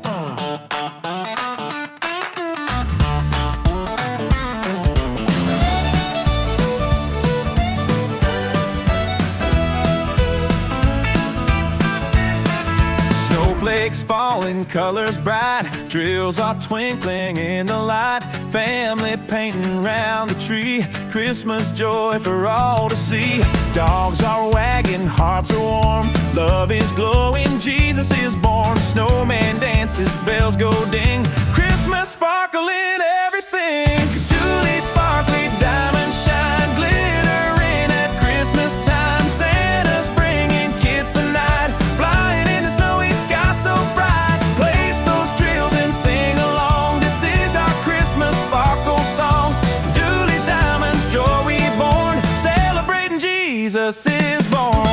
Snowflakes falling, colors bright, drills are twinkling in the light, family painting round the tree, Christmas joy for all to see. Dogs are wagging, hearts are warm, love is glowing, Jesus is born. Snowman dances, bells go ding, Christmas sparkling everything. Dudley sparkly diamonds shine, glittering at Christmas time. Santa's bringing kids tonight, flying in the snowy sky so bright. Place those drills and sing along, this is our Christmas sparkle song. Dudley's diamonds, joy reborn, celebrating Jesus is born.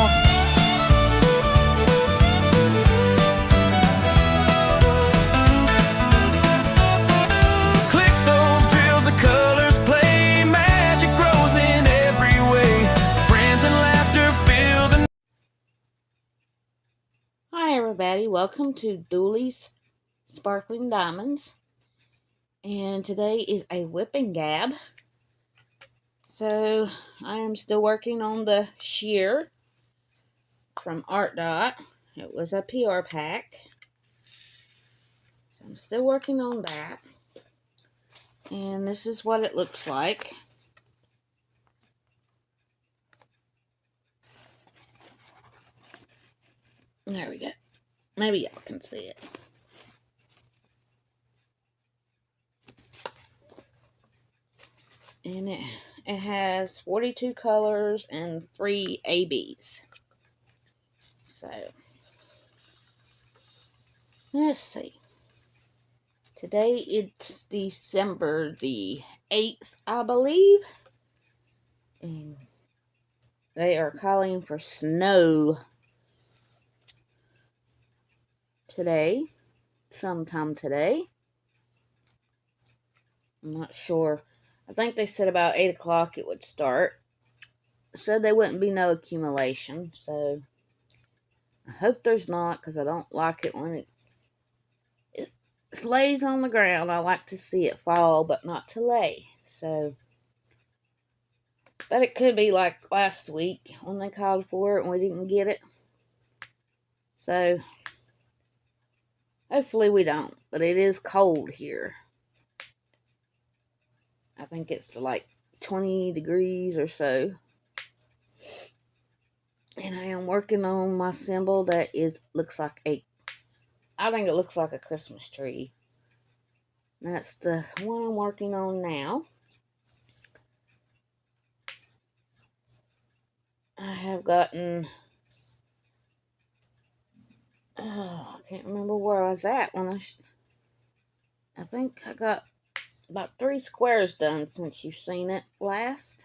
Hi everybody, welcome to Dudley's Sparkling Diamonds, and today is a whipping gab. So I am still working on the shear from artdot. It was a PR pack, so I'm still working on that, and this is what it looks like. There we go. Maybe y'all can see it. And it has 42 colors and 3 ABs. So, let's see. Today it's December the 8th, I believe. And they are calling for snow today, sometime today. I'm not sure. I think they said about 8 o'clock it would start. Said there wouldn't be no accumulation, so I hope there's not, because I don't like it when it lays on the ground. I like to see it fall, but not to lay. So, but it could be like last week when they called for it and we didn't get it. So, hopefully we don't, but it is cold here. I think it's like 20 degrees or so. And I am working on my symbol that looks like I think it looks like a Christmas tree. That's the one I'm working on now. I have gotten, I can't remember where I was at when I think I got about 3 squares done since you've seen it last.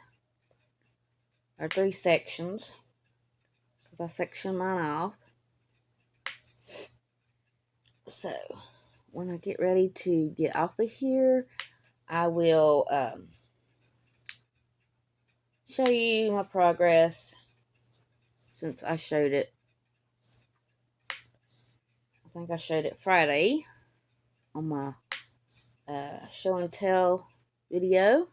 Or 3 sections, because I sectioned mine off. So, when I get ready to get off of here, I will show you my progress since I showed it. I think I showed it Friday on my show and tell video.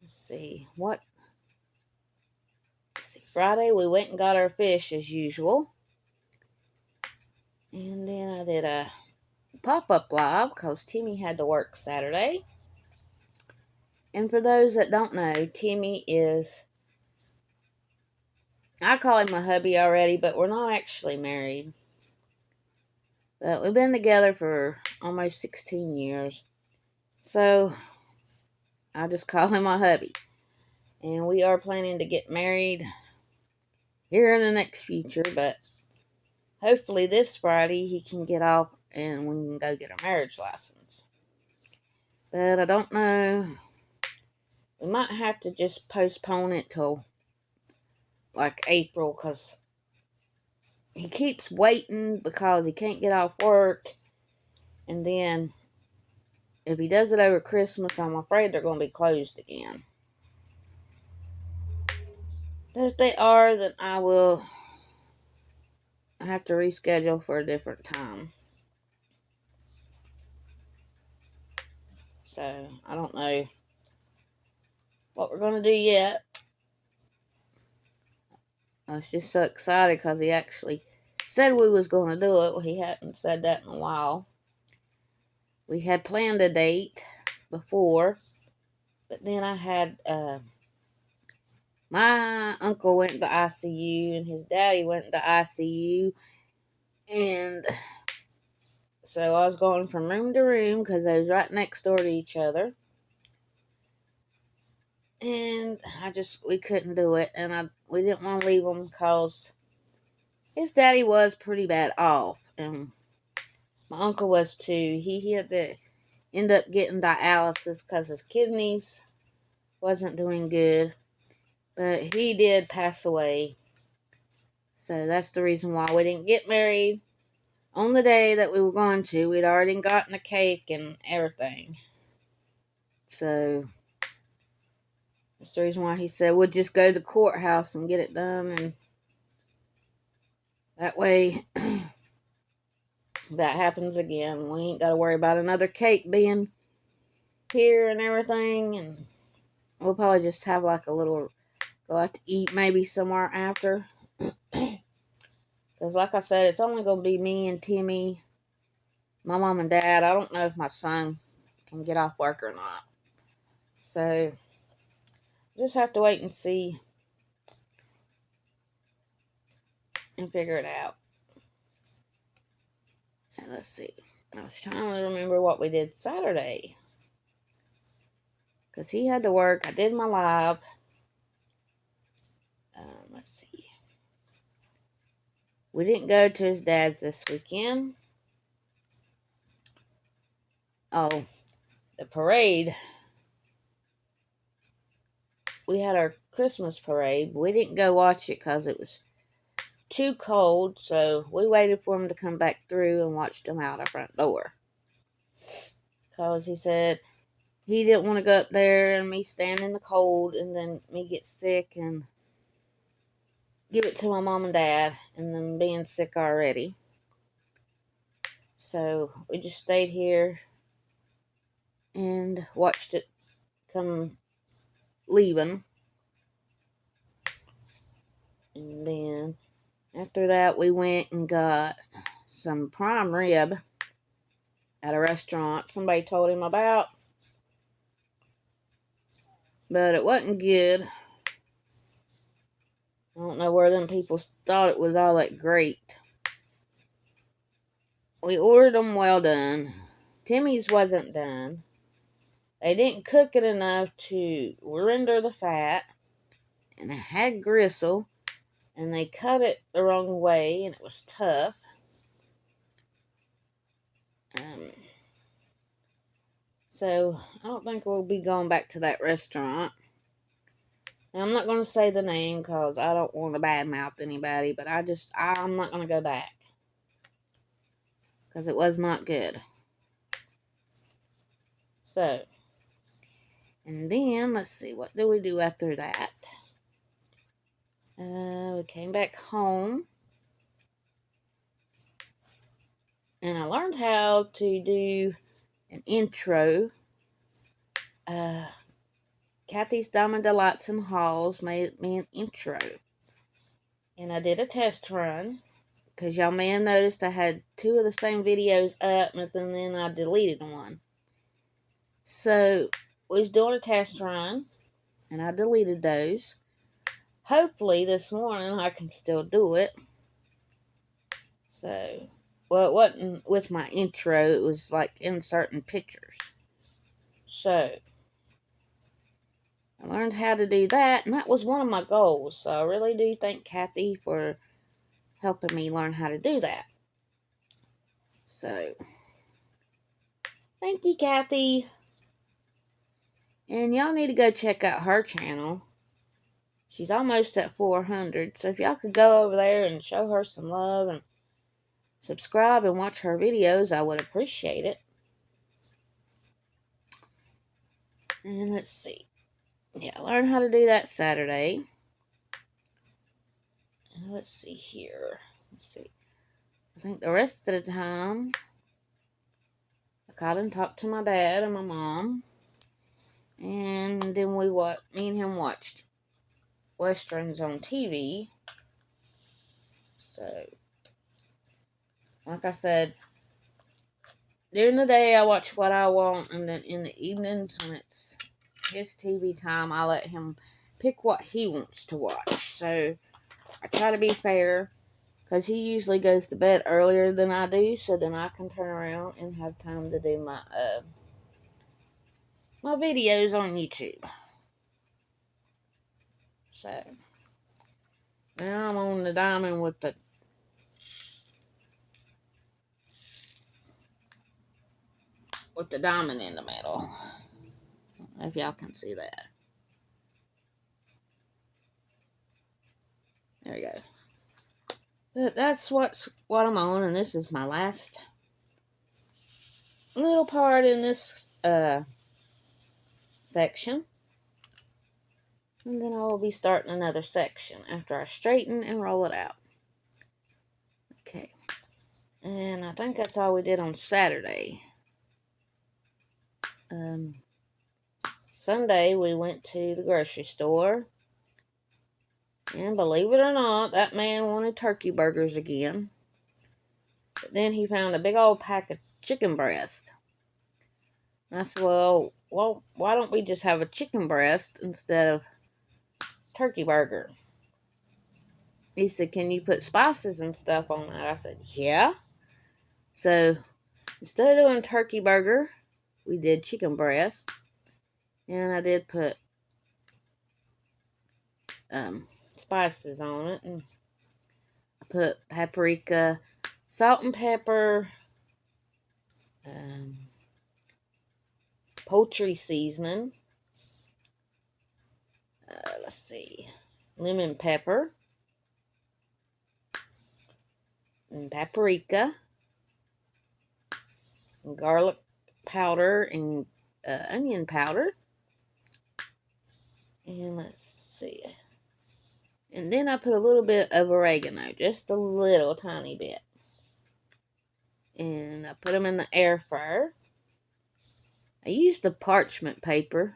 Let's see, Friday we went and got our fish as usual. And then I did a pop-up live because Timmy had to work Saturday. And for those that don't know, Timmy is, I call him my hubby already, but we're not actually married. But we've been together for almost 16 years. So, I just call him my hubby. And we are planning to get married here in the next future, but hopefully this Friday he can get off and we can go get a marriage license. But I don't know. We might have to just postpone it till like April, because he keeps waiting because he can't get off work. And then if he does it over Christmas, I'm afraid they're going to be closed again. But if they are, then I will have to reschedule for a different time. So, I don't know what we're going to do yet. I was just so excited because he actually said we was going to do it. Well, he hadn't said that in a while. We had planned a date before, but then I had my uncle went to ICU and his daddy went to ICU, and so I was going from room to room because they was right next door to each other, and we couldn't do it, and we didn't want to leave him because his daddy was pretty bad off, and my uncle was too. He had to end up getting dialysis because his kidneys wasn't doing good, but he did pass away. So that's the reason why we didn't get married on the day that we were going to. We'd already gotten a cake and everything. So that's the reason why he said we'll just go to the courthouse and get it done, and that way if that happens again, we ain't got to worry about another cake being here and everything, and we'll probably just have like a little go out to eat maybe somewhere after. Because like I said, it's only going to be me and Timmy, my mom and dad. I don't know if my son can get off work or not. So, just have to wait and see and figure it out. And let's see. I was trying to remember what we did Saturday. Because he had to work. I did my live. Let's see. We didn't go to his dad's this weekend. Oh, the parade. We had our Christmas parade. We didn't go watch it because it was too cold. So we waited for him to come back through and watched him out our front door. Because he said he didn't want to go up there and me stand in the cold and then me get sick and give it to my mom and dad and then being sick already. So we just stayed here and watched it come leaving. And then after that we went and got some prime rib at a restaurant somebody told him about. But it wasn't good. I don't know where them people thought it was all that great. We ordered them well done. Timmy's wasn't done. They didn't cook it enough to render the fat. And it had gristle. And they cut it the wrong way. And it was tough. So, I don't think we'll be going back to that restaurant. And I'm not going to say the name because I don't want to badmouth anybody. But I'm not going to go back. Because it was not good. So, and then, let's see, what did we do after that? We came back home. And I learned how to do an intro. Cathy's Diamond Delights and Hauls made me an intro. And I did a test run. Because y'all may have noticed I had 2 of the same videos up. But then I deleted one. So, we was doing a test run. And I deleted those. Hopefully this morning I can still do it. So, well, it wasn't with my intro. It was like inserting pictures. So, I learned how to do that, and that was one of my goals. So, I really do thank Cathy for helping me learn how to do that. So, thank you, Cathy. And y'all need to go check out her channel. She's almost at 400. So, if y'all could go over there and show her some love and subscribe and watch her videos, I would appreciate it. And let's see. Yeah, I learned how to do that Saturday. Let's see here. Let's see. I think the rest of the time, I got and talked to my dad and my mom. And then me and him watched Westerns on TV. So, like I said, during the day I watch what I want, and then in the evenings when it's his TV time, I let him pick what he wants to watch. So, I try to be fair, because he usually goes to bed earlier than I do, so then I can turn around and have time to do my videos on YouTube. So, now I'm on the diamond with the diamond in the middle. If y'all can see that. There we go. But that's what I'm on, and this is my last little part in this section. And then I will be starting another section after I straighten and roll it out. Okay. And I think that's all we did on Saturday. Sunday we went to the grocery store. And believe it or not, that man wanted turkey burgers again. But then he found a big old pack of chicken breast. And I said, well, why don't we just have a chicken breast instead of turkey burger? He said, can you put spices and stuff on that? I said, yeah. So, instead of doing turkey burger, we did chicken breast. And I did put spices on it. And I put paprika, salt and pepper, poultry seasoning. Let's see. Lemon pepper. And paprika. And garlic powder and onion powder. And let's see. And then I put a little bit of oregano. Just a little tiny bit. And I put them in the air fryer. I used the parchment paper.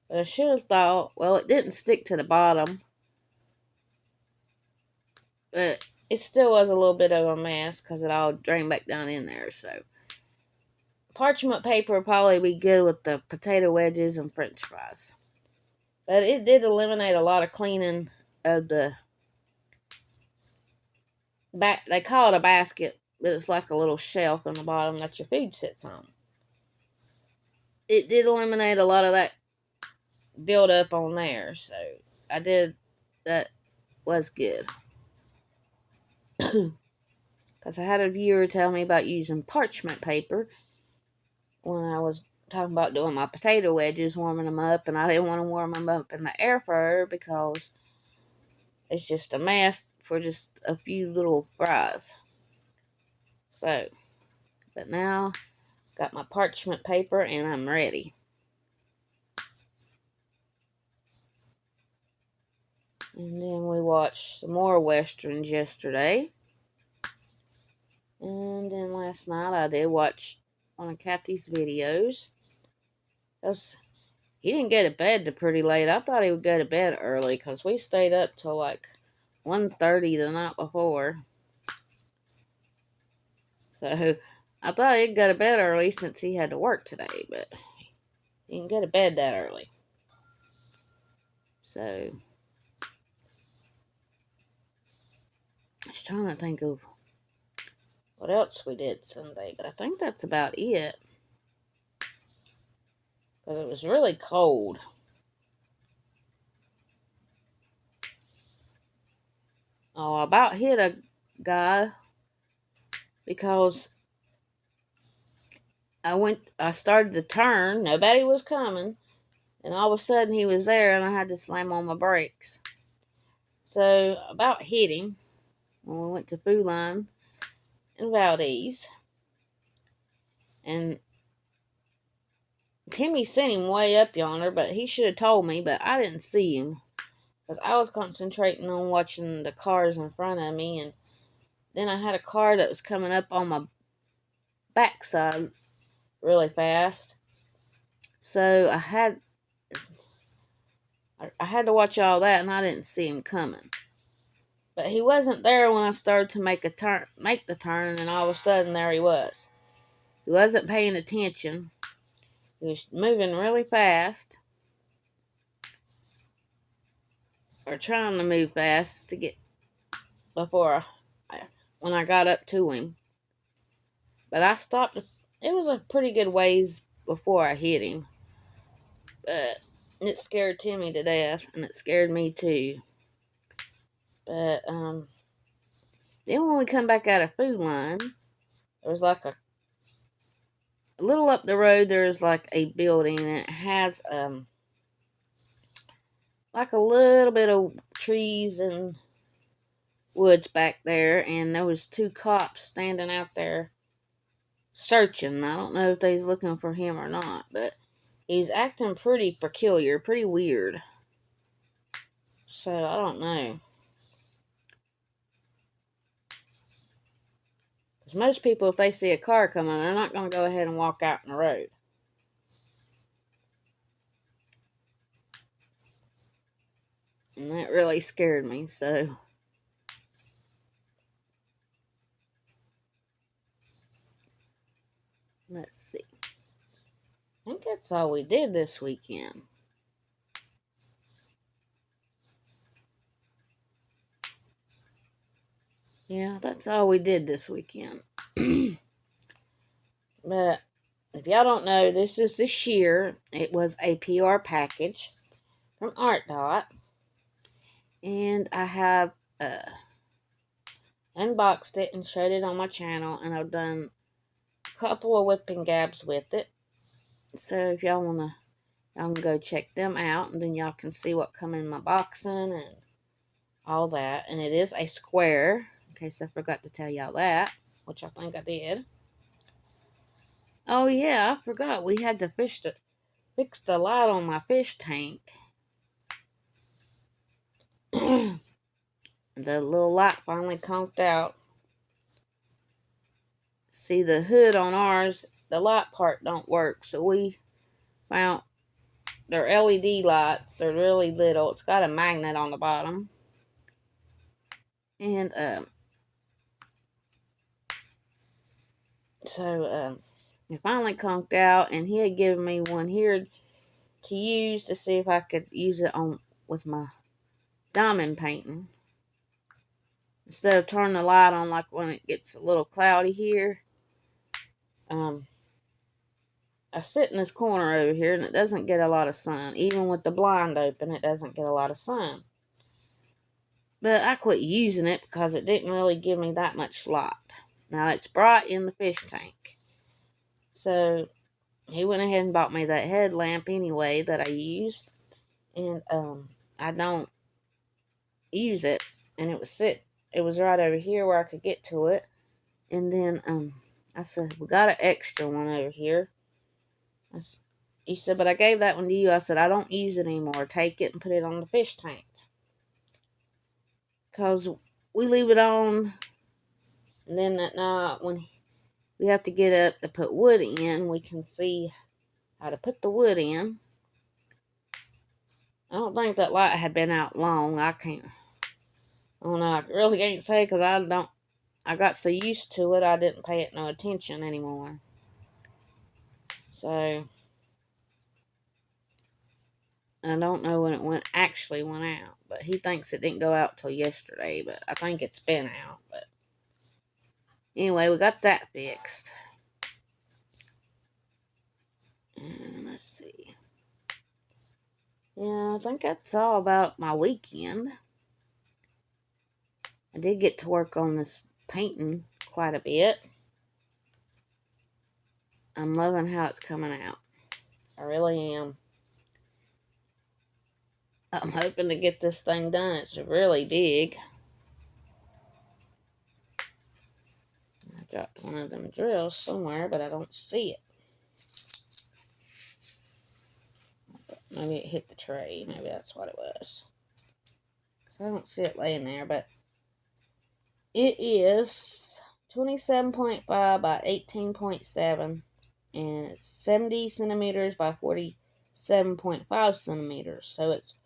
But I should have thought, well, it didn't stick to the bottom. But it still was a little bit of a mess because it all drained back down in there. So, parchment paper would probably be good with the potato wedges and french fries. But it did eliminate a lot of cleaning of the back. They call it a basket, but it's like a little shelf on the bottom that your food sits on. It did eliminate a lot of that build up on there. So, that was good. Because I had a viewer tell me about using parchment paper when I was talking about doing my potato wedges, warming them up, and I didn't want to warm them up in the air fryer because it's just a mess for just a few little fries. So, but now, got my parchment paper and I'm ready. And then we watched some more westerns yesterday. And then last night I did watch one of Cathy's videos. He didn't go to bed pretty late. I thought he would go to bed early because we stayed up till like 1:30 the night before. So I thought he'd go to bed early since he had to work today, but he didn't go to bed that early. So I was trying to think of what else we did Sunday, but I think that's about it. Because it was really cold. Oh, I about hit a guy because I started to turn, nobody was coming, and all of a sudden he was there and I had to slam on my brakes. So, about hit him when we went to Food Line in Valdez. And Timmy sent him way up yonder, but he should have told me, but I didn't see him. because I was concentrating on watching the cars in front of me, and then I had a car that was coming up on my backside really fast. So I had to watch all that, and I didn't see him coming. But he wasn't there when I started to make the turn, and then all of a sudden there he was. He wasn't paying attention. He was moving really fast, or trying to move fast to get when I got up to him. But I stopped. It was a pretty good ways before I hit him. But it scared Timmy to death, and it scared me too. But then when we come back out of Food Line, there was like a little up the road. There's like a building, and it has like a little bit of trees and woods back there, and there was 2 cops standing out there searching. I don't know if they was looking for him or not, but he's acting pretty peculiar, pretty weird. So I don't know. Because most people, if they see a car coming, they're not going to go ahead and walk out in the road. And that really scared me, so let's see. I think that's all we did this weekend. Yeah, that's all we did this weekend. But if y'all don't know, this year, it was a PR package from artdot. And I have unboxed it and showed it on my channel, and I've done a couple of whipping gabs with it. So if y'all can go check them out, and then y'all can see what come in my boxing and all that. And it is a square, in case I forgot to tell y'all that, which I think I did. Oh yeah, I forgot. We had to fix the light on my fish tank. The little light finally conked out. See, the hood on ours, the light part don't work, so we found they're LED lights. They're really little. It's got a magnet on the bottom. And so it finally conked out, and he had given me one here to use to see if I could use it with my diamond painting. Instead of turning the light on like when it gets a little cloudy here. I sit in this corner over here, and it doesn't get a lot of sun. Even with the blind open, it doesn't get a lot of sun. But I quit using it because it didn't really give me that much light. Now, it's bright in the fish tank. So, he went ahead and bought me that headlamp anyway that I used. And I don't use it. And it was right over here where I could get to it. And then I said, we got an extra one over here. He said, but I gave that one to you. I said, I don't use it anymore. Take it and put it on the fish tank. Because we leave it on, and then at night when we have to get up to put wood in, we can see how to put the wood in. I don't think that light had been out long. I don't know. I really can't say because I got so used to it, I didn't pay it no attention anymore. So I don't know when it actually went out, but he thinks it didn't go out till yesterday, but I think it's been out. But anyway, we got that fixed. And let's see. Yeah, I think that's all about my weekend. I did get to work on this painting quite a bit. I'm loving how it's coming out. I really am. I'm hoping to get this thing done. It's really big. I dropped one of them drills somewhere, but I don't see it. Maybe it hit the tray. Maybe that's what it was. So I don't see it laying there, but it is 27.5 by 18.7, and it's 70 centimeters by 47.5 centimeters. So it's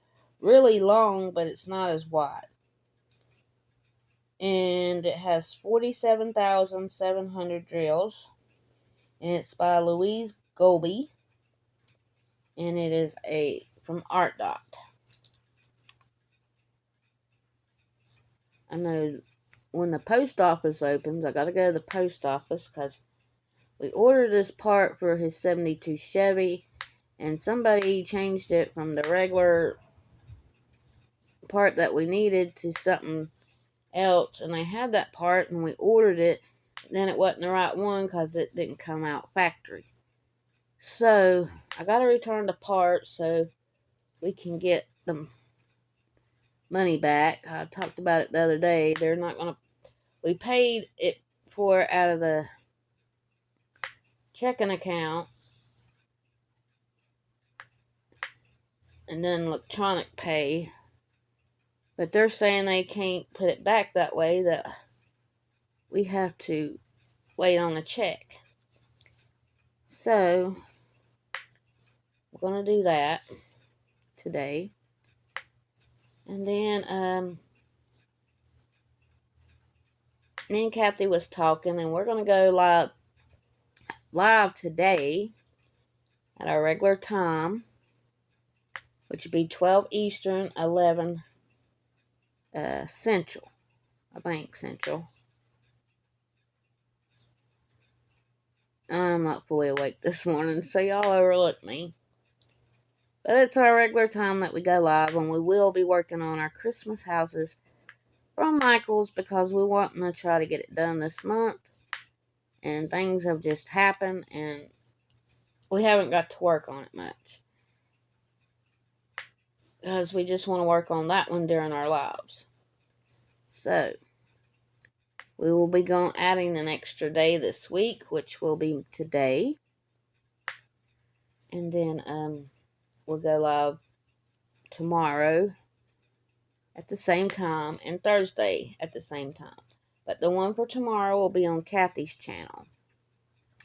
really long, but it's not as wide. And it has 47,700 drills, and it's by Louise Golby, and it is from artdot. I know when the post office opens, I gotta go to the post office because we ordered this part for his 72 Chevy, and somebody changed it from the regular part that we needed to something else, and they had that part, and we ordered it. Then it wasn't the right one because it didn't come out factory. So I gotta return the part so we can get the money back. I talked about it the other day. They're not gonna. We paid it for out of the checking account and then electronic pay, but they're saying they can't put it back that way, that we have to wait on a check. So we're gonna do that today, and then me and Cathy was talking, and we're gonna go live today at our regular time, which would be 12 Eastern, 11 Central. I think Central. I'm not fully awake this morning, so y'all overlook me. But it's our regular time that we go live, and we will be working on our Christmas houses from Michael's because we want to try to get it done this month. And things have just happened, and we haven't got to work on it much. Because we just want to work on that one during our lives. So we will be adding an extra day this week, which will be today. And then we'll go live tomorrow at the same time and Thursday at the same time. But the one for tomorrow will be on Cathy's channel.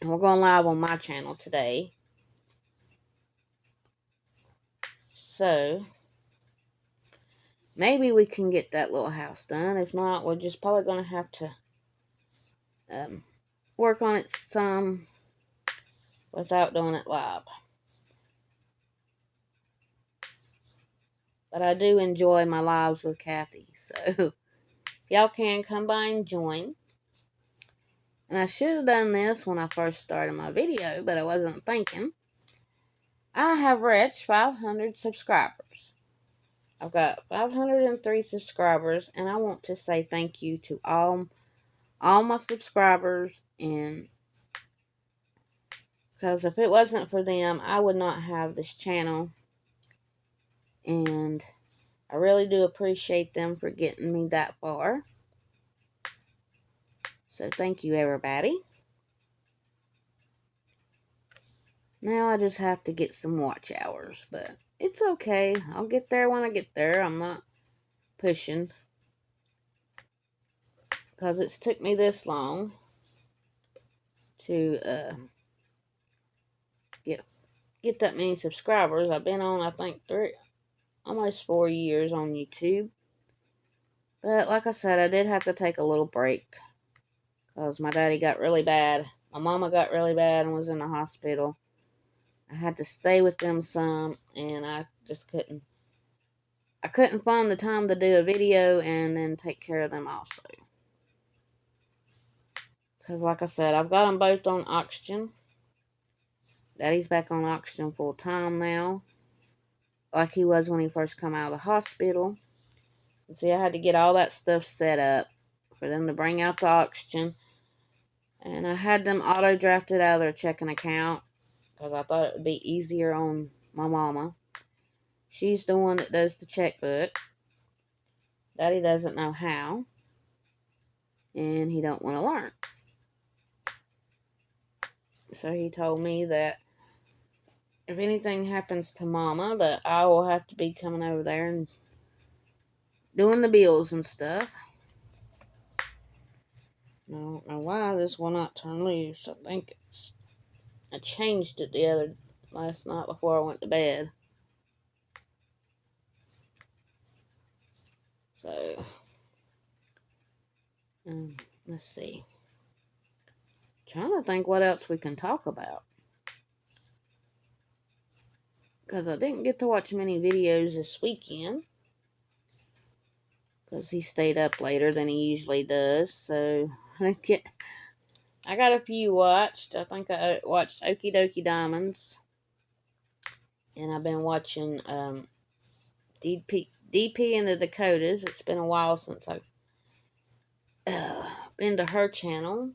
And we're going live on my channel today. So maybe we can get that little house done. If not, we're just probably going to have to work on it some without doing it live. But I do enjoy my lives with Cathy. So y'all can come by and join. And I should have done this when I first started my video, but I wasn't thinking. I have reached 500 subscribers. I've got 503 subscribers, and I want to say thank you to all my subscribers, and because if it wasn't for them, I would not have this channel, and I really do appreciate them for getting me that far. So thank you, everybody. Now I just have to get some watch hours, but it's okay. I'll get there when I get there. I'm not pushing because it's took me this long to get that many subscribers. I've been on, I think, almost 4 years on YouTube. But like I said, I did have to take a little break because my daddy got really bad. My mama got really bad and was in the hospital. I had to stay with them some, and I just couldn't find the time to do a video and then take care of them also. Because like I said, I've got them both on oxygen. Daddy's back on oxygen full time now, like he was when he first come out of the hospital. And see, I had to get all that stuff set up for them to bring out the oxygen. And I had them auto-drafted out of their checking account because I thought it would be easier on my mama. She's the one that does the checkbook. Daddy doesn't know how, and he don't want to learn. So he told me that if anything happens to Mama, that I will have to be coming over there and doing the bills and stuff. I don't know why this will not turn loose. I changed it last night before I went to bed. So, let's see. Trying to think what else we can talk about. Because I didn't get to watch many videos this weekend. Because he stayed up later than he usually does. So, I got a few watched. I think I watched Okie Dokie Diamonds. And I've been watching DP in the Dakotas. It's been a while since I've been to her channel.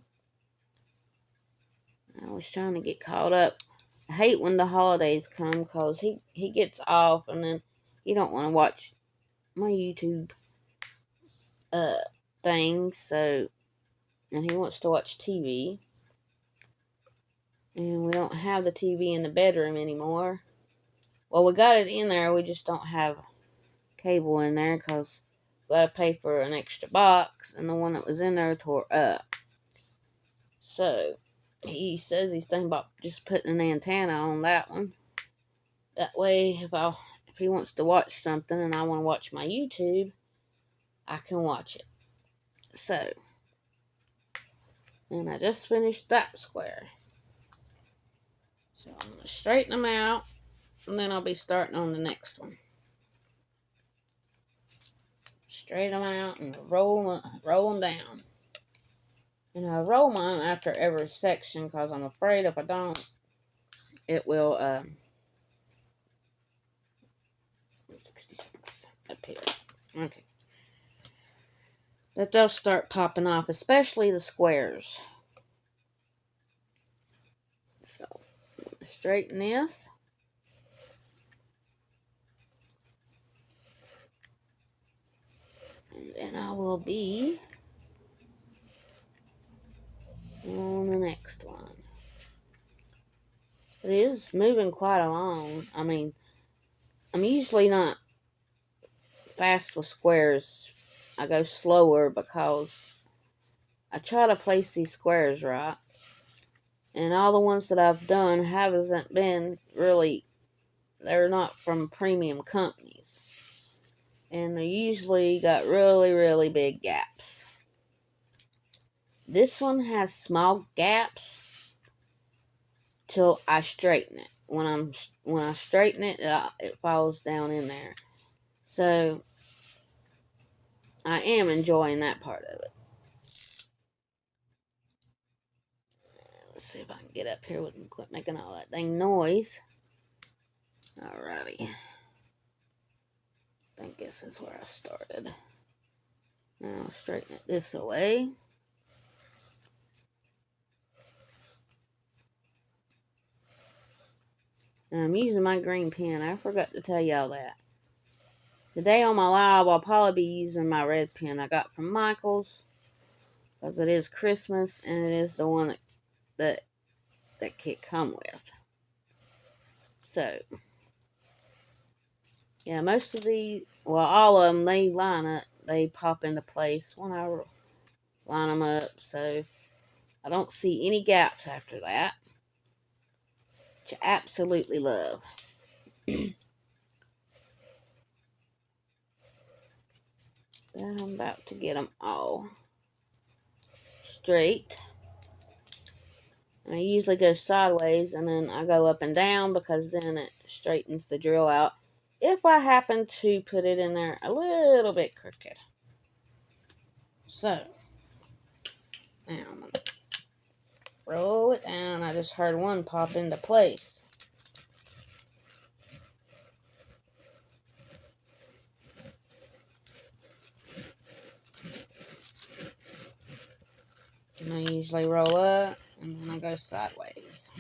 I was trying to get caught up. I hate when the holidays come because he gets off and then he don't want to watch my YouTube things. So, and he wants to watch TV. And we don't have the TV in the bedroom anymore. Well, we got it in there. We just don't have cable in there because we got to pay for an extra box. And the one that was in there tore up. So, he says he's thinking about just putting an antenna on that one. That way, if he wants to watch something and I want to watch my YouTube, I can watch it. So, and I just finished that square. So I'm going to straighten them out, and then I'll be starting on the next one. Straighten them out and roll them down. And I roll mine after every section because I'm afraid if I don't, it will, 66 up here. Okay. That they'll start popping off, especially the squares. So, straighten this. And then I will be on the next one. It is moving quite along. I mean, I'm usually not fast with squares. I go slower because I try to place these squares right. And all the ones that I've done haven't been really, they're not from premium companies. And they usually got really, really big gaps. This one has small gaps till I straighten it. When I straighten it, it falls down in there. So I am enjoying that part of it. Let's see if I can get up here and quit making all that dang noise. Alrighty. I think this is where I started. Now I'll straighten it this way. And I'm using my green pen. I forgot to tell y'all that. Today on my live, I'll probably be using my red pen I got from Michael's. Because it is Christmas and it is the one that kit come with. So, yeah, most of these, well, all of them, they line up. They pop into place when I line them up. So, I don't see any gaps after that. Which I absolutely love. Then I'm about to get them all straight. And I usually go sideways and then I go up and down because then it straightens the drill out. If I happen to put it in there a little bit crooked. So, now I'm going to roll it down. I just heard one pop into place. And I usually roll up and then I go sideways.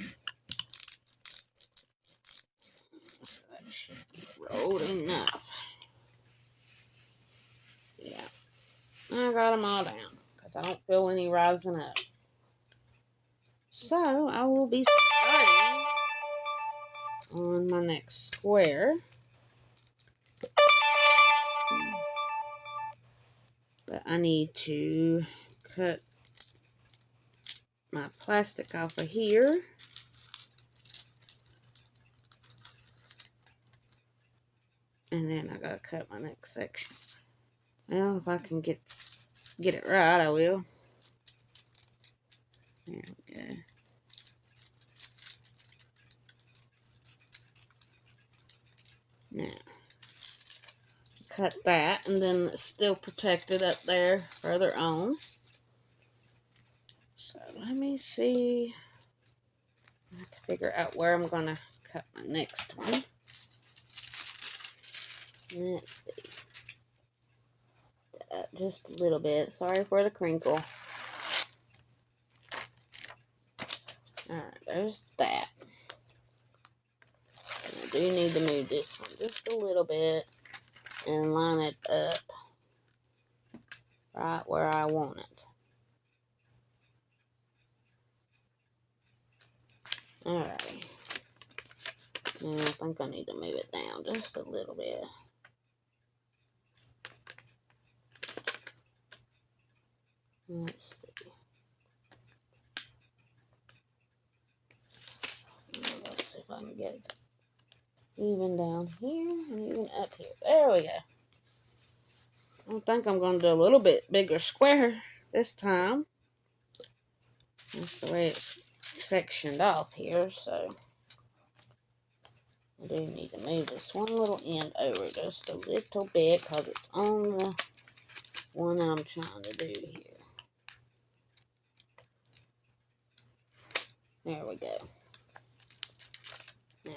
So that should be rolled enough. Yeah. I got them all down because I don't feel any rising up. So I will be starting on my next square. But I need to cut my plastic off of here. And then I gotta cut my next section. Now, if I can get it right, I will. There we go. Now, cut that, and then it's still protected up there further on. So let me see. I have to figure out where I'm gonna cut my next one. Let's see. Just a little bit. Sorry for the crinkle. Alright, there's that. I do need to move this one just a little bit and line it up right where I want it. Alright. Now I think I need to move it down just a little bit. Let's see. Let's see if I can get it even down here and even up here. There we go. I think I'm going to do a little bit bigger square this time. That's the way it's sectioned off here, so I do need to move this one little end over just a little bit because it's on the one I'm trying to do here. There we go. Now,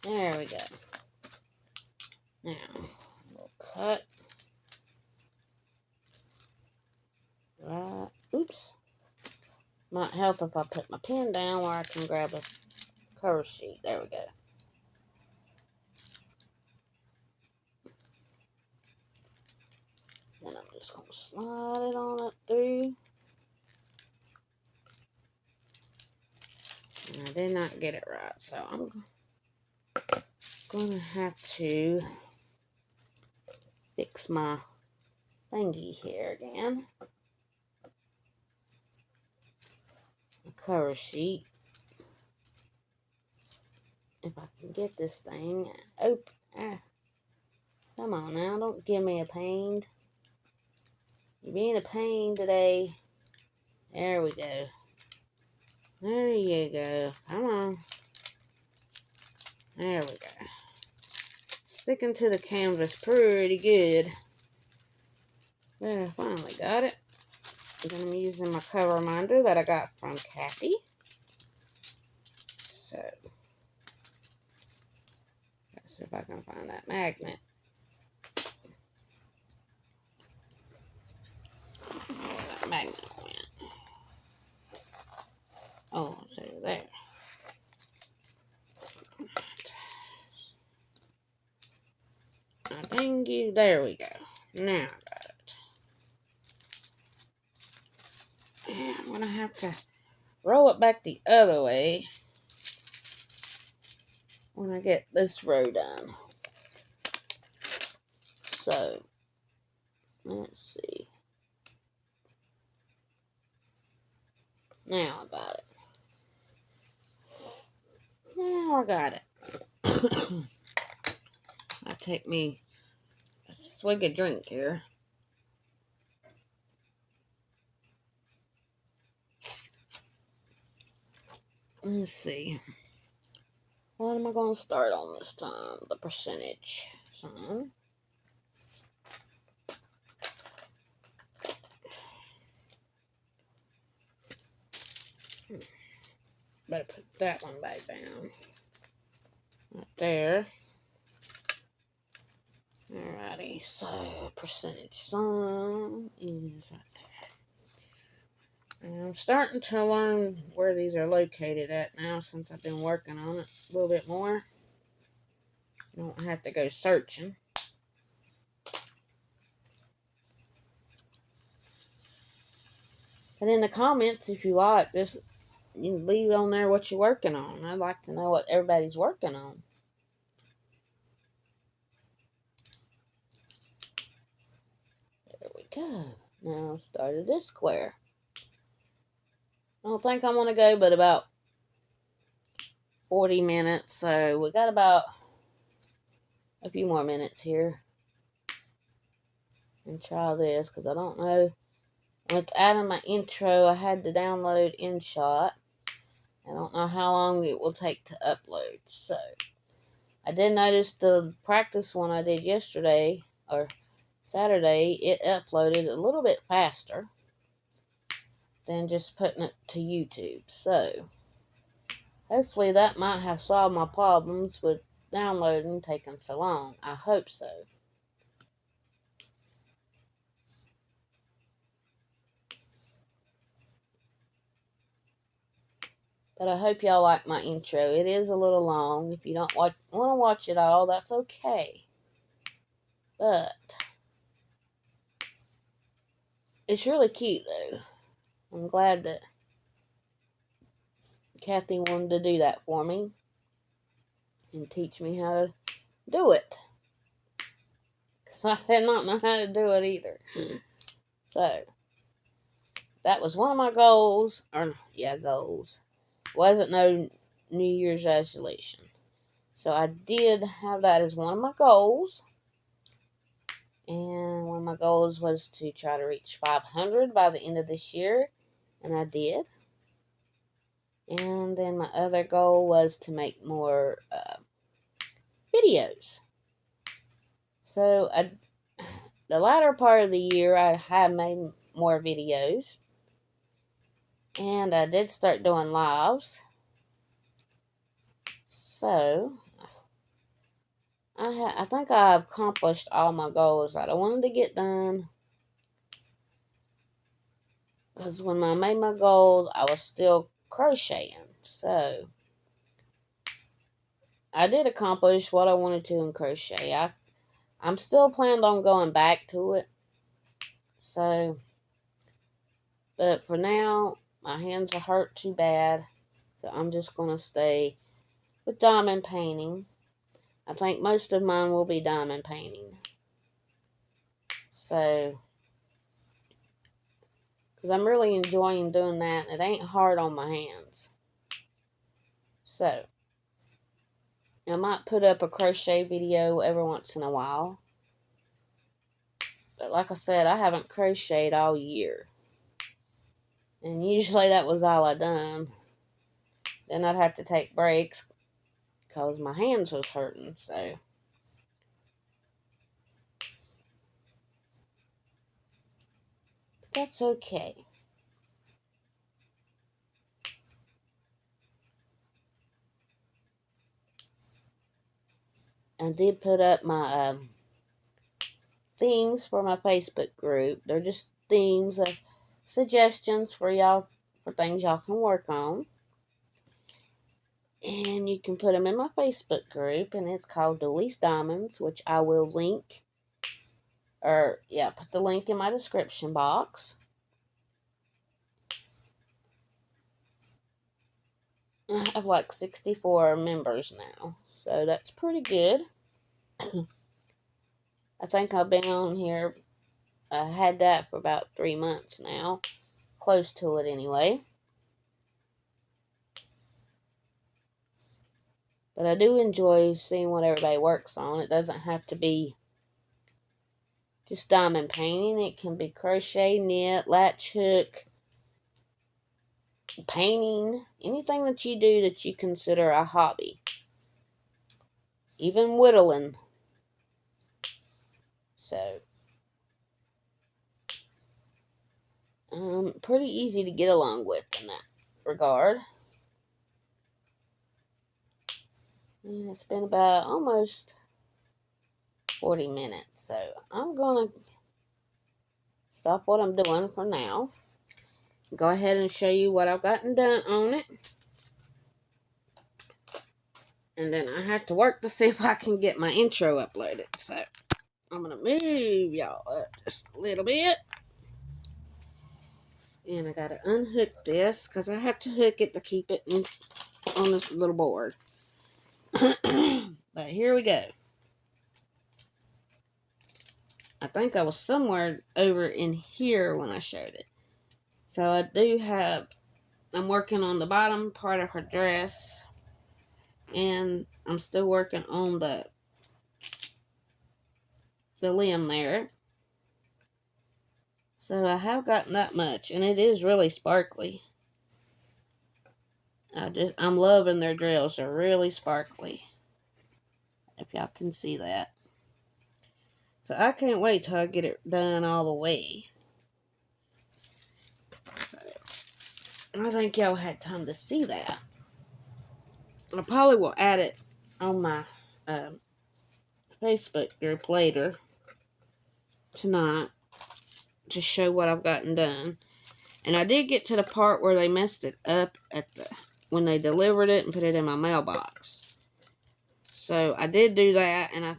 there we go. Now, we'll cut. Right. Oops. Might help if I put my pen down where I can grab a cover sheet. There we go. Then I'm just going to slide it on up through. And I did not get it right, so I'm going to have to fix my thingy here again. The cover sheet. If I can get this thing open. Come on now, don't give me a pain. You're being a pain today. There we go. There you go. Come on. There we go. Sticking to the canvas pretty good. There, I finally got it. And I'm using my cover minder that I got from Cathy. So, let's see if I can find that magnet. Where that magnet went. Oh, it's over there. Oh, dang you. There we go. Now I got it. And I'm going to have to roll it back the other way when I get this row done. So, let's see. Now I got it. Now I got it. I take me a swig of drink here. Let's see. What am I going to start on this time? The percentage sign. Better put that one back down. Right there. Alrighty, so percentage sign is right there. And I'm starting to learn where these are located at now since I've been working on it a little bit more. I don't have to go searching. But in the comments, if you like this, you can leave on there what you're working on. I'd like to know what everybody's working on. go. Now started this square. I don't think I'm going to go but about 40 minutes. So we got about a few more minutes here. And try this because I don't know. With adding my intro, I had to download InShot. I don't know how long it will take to upload. So I did notice the practice one I did yesterday or Saturday, it uploaded a little bit faster than just putting it to YouTube. So hopefully that might have solved my problems with downloading taking so long. I hope so. But I hope y'all like my intro. It is a little long. If you don't want to watch it all, that's okay. But it's really cute, though. I'm glad that Cathy wanted to do that for me and teach me how to do it. Because I did not know how to do it either. So, that was one of my goals. Goals. Wasn't no New Year's resolution. So I did have that as one of my goals. And one of my goals was to try to reach 500 by the end of this year. And I did. And then my other goal was to make more videos. So the latter part of the year, I have made more videos. And I did start doing lives. So I think I accomplished all my goals that I wanted to get done. Because when I made my goals, I was still crocheting. So I did accomplish what I wanted to in crochet. I'm still planning on going back to it. So, but for now, my hands are hurt too bad. So I'm just going to stay with diamond painting. I think most of mine will be diamond painting. So, because I'm really enjoying doing that. It ain't hard on my hands. So, I might put up a crochet video every once in a while. But like I said, I haven't crocheted all year. And usually that was all I done. Then I'd have to take breaks because my hands was hurting. So, but that's okay. I did put up my themes for my Facebook group. They're just themes of suggestions for y'all, for things y'all can work on. And you can put them in my Facebook group, and it's called Dudley's Diamonds, which I will link, put the link in my description box. I have like 64 members now, so that's pretty good. I think I've been on here, I had that for about 3 months now, close to it anyway. But I do enjoy seeing what everybody works on. It doesn't have to be just diamond painting. It can be crochet, knit, latch hook, painting, anything that you do that you consider a hobby. Even whittling. So, pretty easy to get along with in that regard. And it's been about almost 40 minutes. So, I'm going to stop what I'm doing for now. Go ahead and show you what I've gotten done on it. And then I have to work to see if I can get my intro uploaded. So, I'm going to move y'all up just a little bit. And I got to unhook this because I have to hook it to keep it on this little board. But here we go. I think I was somewhere over in here when I showed it. So I do have, I'm working on the bottom part of her dress, and I'm still working on the limb there. So I have gotten that much, and it is really sparkly. I'm loving their drills. They're really sparkly, if y'all can see that. So I can't wait till I get it done all the way. So I think y'all had time to see that. I probably will add it on my Facebook group later tonight to show what I've gotten done. And I did get to the part where they messed it up when they delivered it and put it in my mailbox. So I did do that, and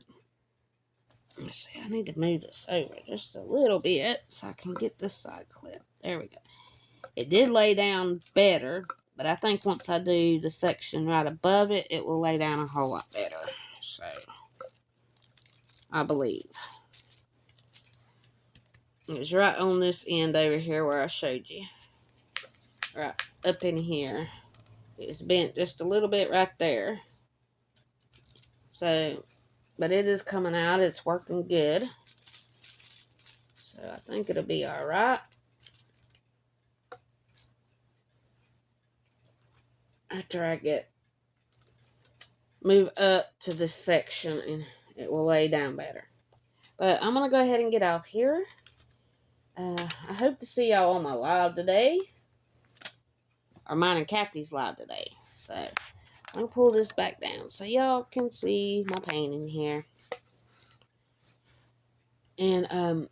let's see, I need to move this over just a little bit so I can get this side clipped. There we go. It did lay down better, but I think once I do the section right above it, it will lay down a whole lot better. So, I believe. It was right on this end over here where I showed you. Right up in here. It's bent just a little bit right there. So, but it is coming out. It's working good. So, I think it'll be alright. After I move up to this section, and it will lay down better. But I'm going to go ahead and get off here. I hope to see y'all on my live today. Or mine and Cathy's live today. So, I'm going to pull this back down so y'all can see my painting here. And,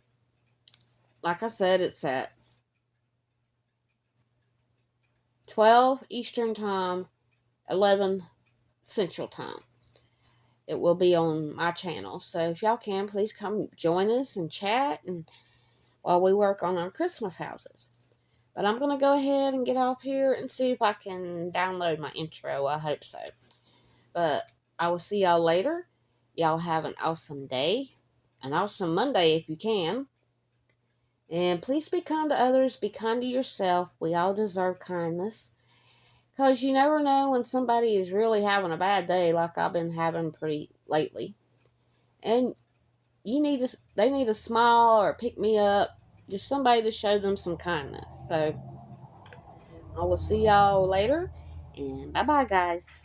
like I said, it's at 12 Eastern Time, 11 Central Time. It will be on my channel. So, if y'all can, please come join us and chat and while we work on our Christmas houses. But I'm going to go ahead and get off here and see if I can download my intro. I hope so. But I will see y'all later. Y'all have an awesome day. An awesome Monday if you can. And please be kind to others. Be kind to yourself. We all deserve kindness. Because you never know when somebody is really having a bad day like I've been having pretty lately. And they need a smile or pick me up. Just somebody to show them some kindness. So, I will see y'all later. And bye-bye, guys.